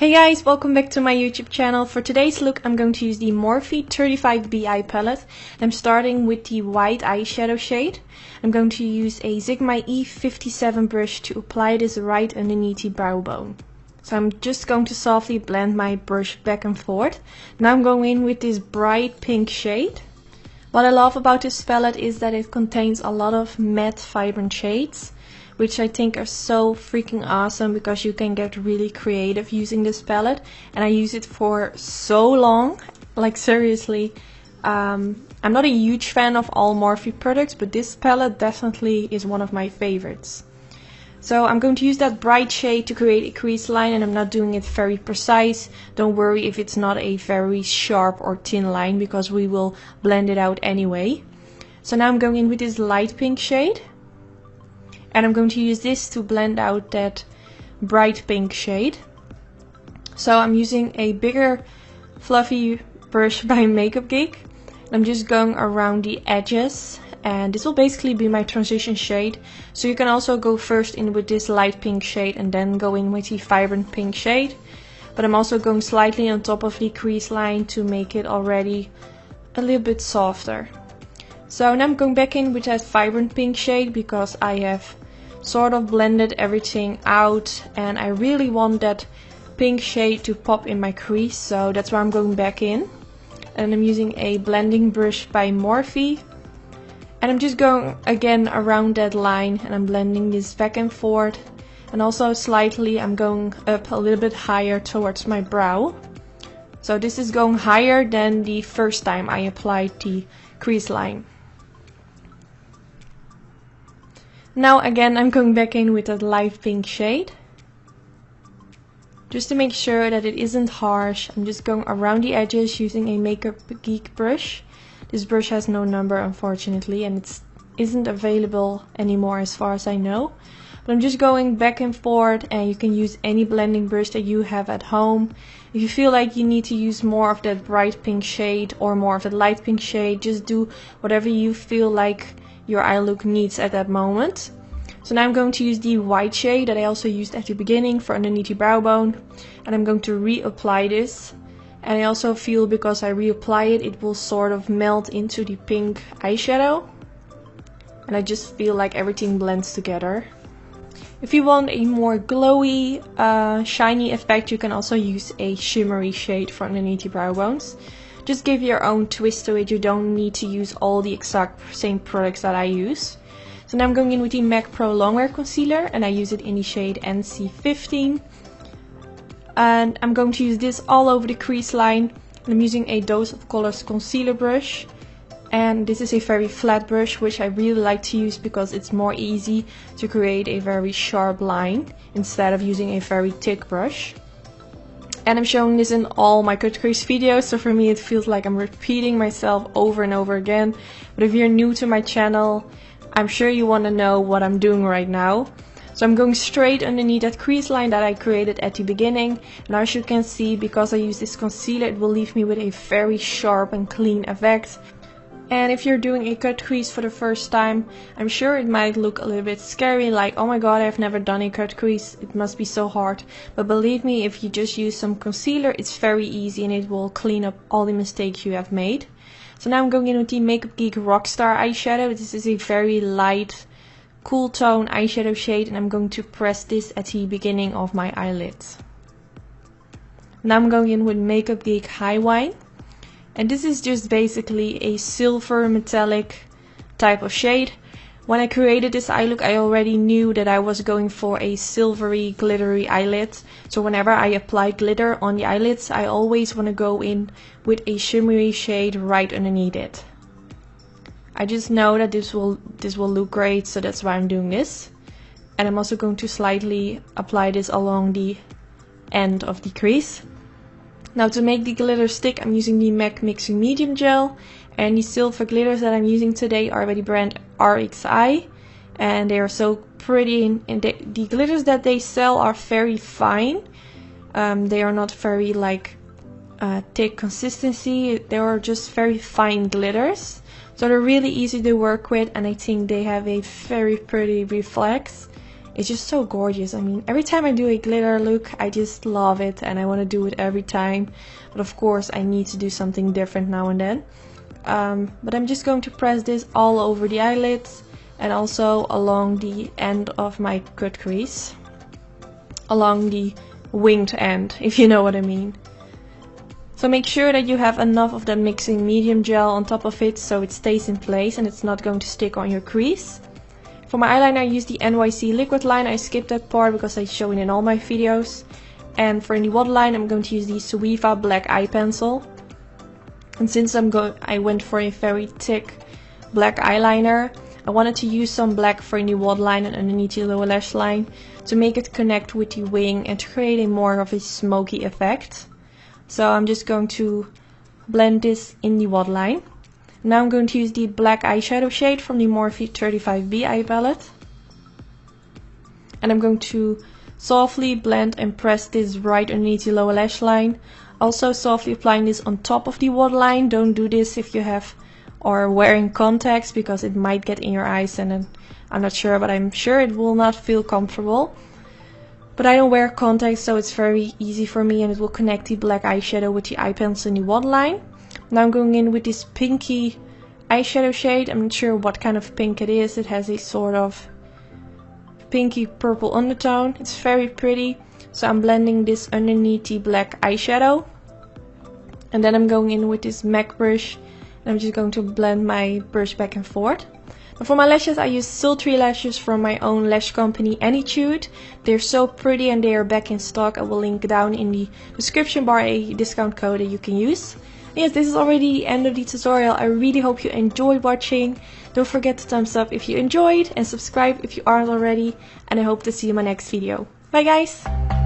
Hey guys, welcome back to my YouTube channel. For today's look I'm going to use the Morphe 35Bi palette. I'm starting with the white eyeshadow shade. I'm going to use a Sigma E57 brush to apply this right underneath the brow bone. So I'm just going to softly blend my brush back and forth. Now I'm going in with this bright pink shade. What I love about this palette is that it contains a lot of matte vibrant shades, which I think are so freaking awesome because you can get really creative using this palette. And I use it for so long, like seriously. I'm not a huge fan of all Morphe products, but this palette definitely is one of my favorites. So I'm going to use that bright shade to create a crease line, and I'm not doing it very precise. Don't worry if it's not a very sharp or thin line because we will blend it out anyway. So now I'm going in with this light pink shade. And I'm going to use this to blend out that bright pink shade. So I'm using a bigger fluffy brush by Meikkeb. I'm just going around the edges, and this will basically be my transition shade. So you can also go first in with this light pink shade and then go in with the vibrant pink shade. But I'm also going slightly on top of the crease line to make it already a little bit softer. So now I'm going back in with that vibrant pink shade because I have sort of blended everything out and I really want that pink shade to pop in my crease, so that's why I'm going back in. And I'm using a blending brush by Morphe, and I'm just going again around that line and I'm blending this back and forth, and also slightly I'm going up a little bit higher towards my brow. So this is going higher than the first time I applied the crease line. Now again I'm going back in with that light pink shade. Just to make sure that it isn't harsh, I'm just going around the edges using a Meikkeb brush. This brush has no number unfortunately, and it isn't available anymore as far as I know. But I'm just going back and forth, and you can use any blending brush that you have at home. If you feel like you need to use more of that bright pink shade or more of that light pink shade, just do whatever you feel like your eye look needs at that moment. So now I'm going to use the white shade that I also used at the beginning for underneath the brow bone, and I'm going to reapply this. And I also feel because I reapply it, it will sort of melt into the pink eyeshadow, and I just feel like everything blends together. If you want a more glowy, shiny effect, you can also use a shimmery shade for underneath the brow bones. Just give your own twist to it. You don't need to use all the exact same products that I use. So now I'm going in with the MAC Pro Longwear Concealer, and I use it in the shade NC15. And I'm going to use this all over the crease line. And I'm using a Dose of Colors concealer brush. And this is a very flat brush, which I really like to use because it's more easy to create a very sharp line instead of using a very thick brush. And I'm showing this in all my cut crease videos, so for me it feels like I'm repeating myself over and over again. But if you're new to my channel, I'm sure you want to know what I'm doing right now. So I'm going straight underneath that crease line that I created at the beginning. And as you can see, because I use this concealer, it will leave me with a very sharp and clean effect. And if you're doing a cut crease for the first time, I'm sure it might look a little bit scary, like, oh my god, I've never done a cut crease, it must be so hard. But believe me, if you just use some concealer, it's very easy and it will clean up all the mistakes you have made. So now I'm going in with the Meikkeb Rockstar eyeshadow. This is a very light, cool tone eyeshadow shade, and I'm going to press this at the beginning of my eyelids. Now I'm going in with Meikkeb High Wine. And this is just basically a silver metallic type of shade. When I created this eye look, I already knew that I was going for a silvery, glittery eyelid. So whenever I apply glitter on the eyelids, I always want to go in with a shimmery shade right underneath it. I just know that this will look great, so that's why I'm doing this. And I'm also going to slightly apply this along the end of the crease. Now to make the glitter stick, I'm using the MAC Mixing Medium Gel, and the silver glitters that I'm using today are by the brand RXI, and they are so pretty, and the glitters that they sell are very fine. They are not very like thick consistency, they are just very fine glitters, so they're really easy to work with, and I think they have a very pretty reflex It's just so gorgeous. I mean, every time I do a glitter look, I just love it and I want to do it every time. But of course, I need to do something different now and then. But I'm just going to press this all over the eyelids and also along the end of my cut crease. Along the winged end, if you know what I mean. So make sure that you have enough of that mixing medium gel on top of it so it stays in place and it's not going to stick on your crease. For my eyeliner I use the NYC liquid line. I skipped that part because I show it in all my videos. And for the waterline I'm going to use the Suiva black eye pencil. And since I went for a very thick black eyeliner, I wanted to use some black for the waterline and underneath the lower lash line to make it connect with the wing and to create a more of a smoky effect. So I'm just going to blend this in the waterline. Now I'm going to use the black eyeshadow shade from the Morphe 35B eye palette. And I'm going to softly blend and press this right underneath the lower lash line. Also softly applying this on top of the waterline. Don't do this if you have or wearing contacts because it might get in your eyes and I'm not sure, but I'm sure it will not feel comfortable. But I don't wear contacts, so it's very easy for me and it will connect the black eyeshadow with the eye pencil in the waterline. Now I'm going in with this pinky eyeshadow shade. I'm not sure what kind of pink it is. It has a sort of pinky purple undertone. It's very pretty. So I'm blending this underneath the black eyeshadow. And then I'm going in with this MAC brush. And I'm just going to blend my brush back and forth. And for my lashes I use sultry lashes from my own lash company Anytude. They're so pretty and they are back in stock. I will link down in the description bar a discount code that you can use. Yes, this is already the end of the tutorial. I really hope you enjoyed watching. Don't forget to thumbs up if you enjoyed and subscribe if you aren't already. And I hope to see you in my next video. Bye guys!